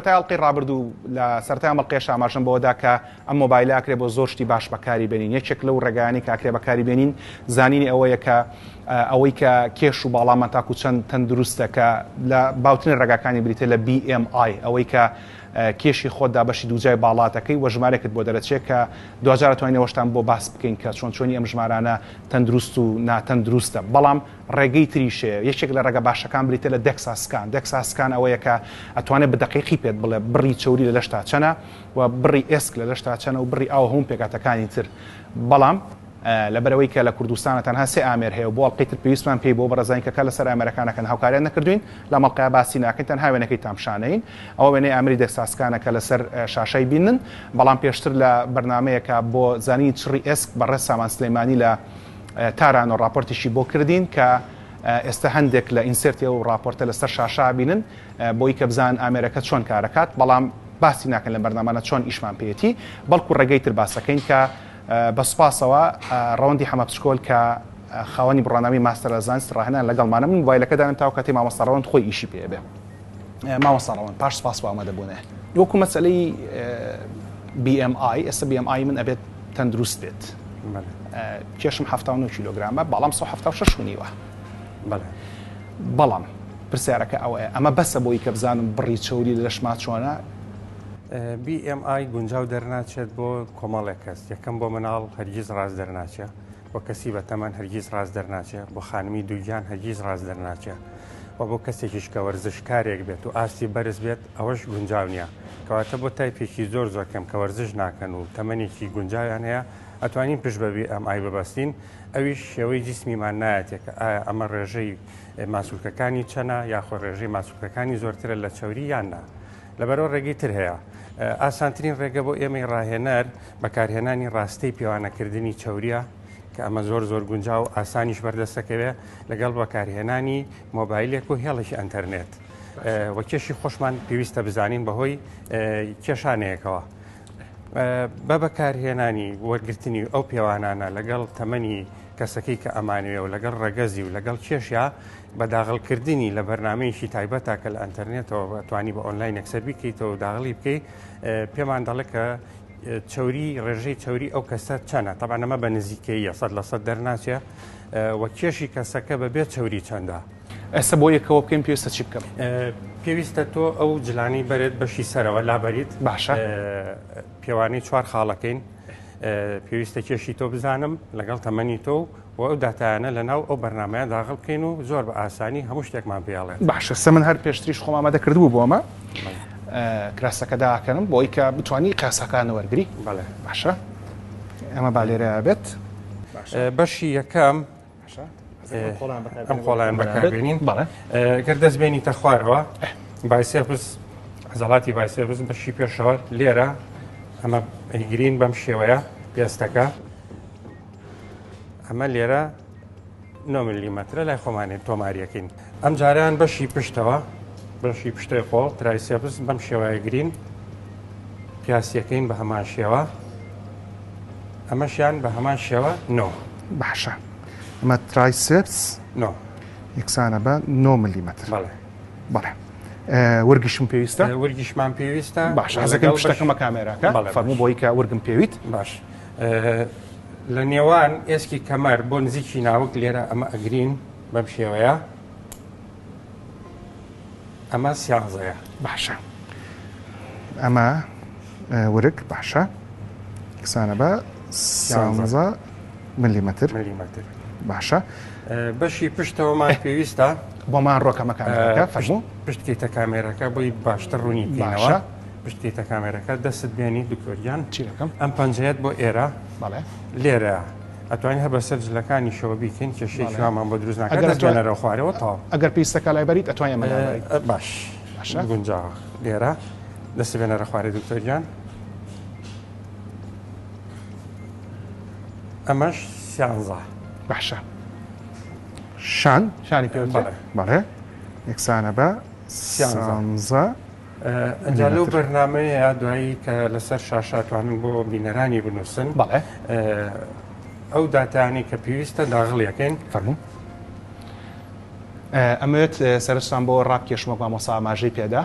تاڵقی ڕابردوو لە سەرتا مەڵقێش ئاماژەم بۆدا کە ئەم مۆبایلەکرێ بۆ زۆر شتی باش بەکاری بێنین یەکێک لەو ڕێگانی کاکرێ بەکاری بێنین زانینی ئەوەیە کە ئەوەی کە کێش و باڵامان تاکو چەند تەندروستە کە لە باوترین ڕێگاکانی بریتە لە BMI ئەوەی کە کێشی خۆتدا بەشی دووجای باڵاتەکەی وە ژمارەکەت بۆ دەرەچێت کە دوجار توانینەوەشتان بۆ باس بکەین کە چۆنی ئەم ژمارانە تەندروست و ناتەندروستە بەڵام ڕێگەی تریشێ یەکێک لە ڕێگە باشەکان بریتە لە دەکساسکان ئەوەیە کە ئەتوانێت بەدەقیقی پێت بڵێ بڕی چوری لە لەشتا چەنە و بڕی ئێسک لە لەشتا چەنە و بڕی ئاو هەموو پێکاتەکانی تر بەڵام لەبەرەوەی کە لە کوردستانە تەنها سێ ئامێر هەیە بۆ ئەڵلقەی تر پێویستمان پێی بۆ بەڕێزانین کە لەسەر ئامێرەکانەکەن هاوکاریان نەکردوین لە مەڵقەیە باسی ناکەین تەنها وێنەکەی تامشانەین ئەوە وێنەی ئامری دەکساسکانەکە لەسەر شاشەی بینن بەڵام پێشتر لە بەرنمەیەکە بۆ زانی چڕی ئێسک بەڕێز سامان سلەیمانی لە تاران و راپۆرتیشی بۆ کردین کە ئێستا هەندێک لە ئینسرتی و راپۆرتە لەسەر شاشا بینن بۆی کە بزان ئامێرەکە چۆن کارەکات بەڵام باسی ناکەن لە بەرنامانە چۆن ئیشمان پێێتی بەڵکو ڕێگەی تر باسەکەین کە بەسپاسەوە ڕەوەندی حەمەپشکۆل کە خاوەنی بڕۆنامی ماستەر لە زانست ڕاهێنان لەگەڵمانە من مۆبایلەکەدانم تاو کاتی مامۆستا ڕەوەند خۆی ئیشی پێ بێ مامۆستا ڕەوەند پاش سپاس بۆ ئامادەبوونێ وەکو مەسەلەی BMI ئێستا BMI من ئەبێت تەندروست بێت کێشم 79 کیلۆگرامە بەڵام 176 نیوە بەڵام پرسیارەکە ئەوەیە ئەمە بەسە بۆی کە بزانم بڕی چوری لە لەشما چۆنە BMI گونجاو دەرناچێت بۆ کۆمەڵێک کەس یەکەم بۆ مناڵ هەرگیز ڕاست دەرناچێت بۆ کەسی بە تەمەەن هەرگیز ڕاست دەرناچێت بۆ خانمی دووگیان هەرگیز ڕاست دەرناچێت و بۆ کەسێکیش کە وەرزشکارێک بێت و ئاستی بەرز بێت ئەوەش گونجاو نییە کەواتە بۆ تایپێکی زۆر کەم کە وەرزش ناکەن و تەمەنێکی گونجاویان هەیە ئەتوانین پشت بە BMI ببەستین ئەویش شێوەی جسمیمان نایەتێک ئایا ئەمە ڕێژەی ماسوولکەکانی چەنە یاخۆ ڕێژەی ماسوولکەکانی زۆرترە لە چاوری یاننا لەبەرەوە ڕێگەی تر هەیە ئاسانترین ڕێگە بۆ ئێمەی ڕاهێنەر بەکارهێنانی ڕاستەی پێوانەکردنی چاوریە کە ئەمە زۆر گونجاو ئاسانیش بەردەستەکەوێ لەگەڵ بەکارهێنانی مۆبایلێک و هێڵێکی ئەنتەرنێت وە کێشی خۆشمان پێویستە بزانین بەهۆی کێشانەیەکەوە بە بەکارهێنانی وەرگرتنی ئەو پێوانانە لەگەڵ تەمەنی کەسەکەی کە ئەمانوێ و لەگەڵ ڕەگەزی و لەگەڵ کێشیا بە داغڵکردنی لە بەرنمەیەشی تایبەتە کە لە ئەنتەرنێتەوە توانی بە ئۆنلاین ئەکسەر بکەیتەوە داغڵی بکەیت پێمان دەڵێ کە چوری ڕێژەی چوری ئەو کەسە چەنە تەبان ئەمە بە نزیکەیە 100% دەرناچێ وە کێشی کەسەکە بەبێت چوری چەندە ئێستا بۆ یەکەوە بکەین پێویستە چی بکەم پێویستە تۆ ئەو جلانی بەرێت بەشی سەرەوە لابەریت باشە پێوانەی 4 خاڵەکەین پێویستە کێشی تۆ بزانم لەگەڵ تەمەنی تۆ و ئەو داتایانە لە ناو ئەو بەرنمەیە داغڵ بکەین و زۆر بە ئاسانی هەموو شتێکمان پێڵێت باشە سە من هەر پێشتریش خۆم ئامادە کردبوو بۆ ئەمە کراسەکە داکەنم بۆی کە بتوانی قاسەکان وەرگری باشە ئەمە بالێرە بێت بەشی یەکەم ئەم خۆڵیان بەکاربێنین گەر دەستبێنیتە خوارەوە بایسێپس عەزەڵاتی بایسێپس بەشی پێشەوە لێرە ئەمە ئەیگرین بەم شێوەیە پێستەکە ئەمە لێرە 9 میلیمەترە لای خۆمانێت تۆماریەکەین ئەم جاریان بەشی پشتەوە بەشی پشتەی خۆڵ ترایسێپس بەم شێوەیە گرین پیاسیەکەین بە هەمان شێوە ئەمەشیان بە هەمان شێوە باشە ئەمە ترایسێپس یەکسانە بە 9 میلیمەتر بەڵێ وەرگیشم پێویستە وەرگیشمان پێویستە باش حەزەکەم شتەکەمە کامێراکە فەرموو بۆی کە وەرگم پێویست باش لە نێوان ئێسکی کەمەر بۆ نزیکی ناوک لێرە ئەمە ئەگرین بەم شێوەیە ئەمە سیانزەیە باشە ئەمە ورک باشە یەکسانە بە 13 میلیمەتر باشە بەشی پشتەوەمان پێویستە بۆمان ڕۆکەمە کامێرەکە فەرموو پشتکەیتە کامێرەکە بۆی باشتر ڕوونی بینەوە پشتکەیتە کامێرەکە دەست بێنی دکتۆریان چیرەکەم ئەم پەنجەیەت بۆ ئێرە لێرە ئەتوانین هەر بەسەر جلەکانی شەوە بیکەین کێشەیەکیمان بۆ دروست ناکات دەستێنەرە خوارەوە تاو ئەگەر پێویستەکە لای بەریت ئەتوانین ئەمە باش گونجاوە لێرە دەست بێنەرە خوارێ دکتۆریان ئەمەش سیانزە باشە شانی پێویستە بەڵێ یەکسانە بە سیانزە ئەجا لەو بەرنامەیە دوایی کە لەسەر شاشاتوانن بۆ بینەرانی بنووسن بەڵێ ئەو داتانی کە پێویستە داغڵیەکەین فەرموو ئەمەوێت سەرستان بۆ ڕابکێشمەوە مامۆستا ئاماژەی پێدا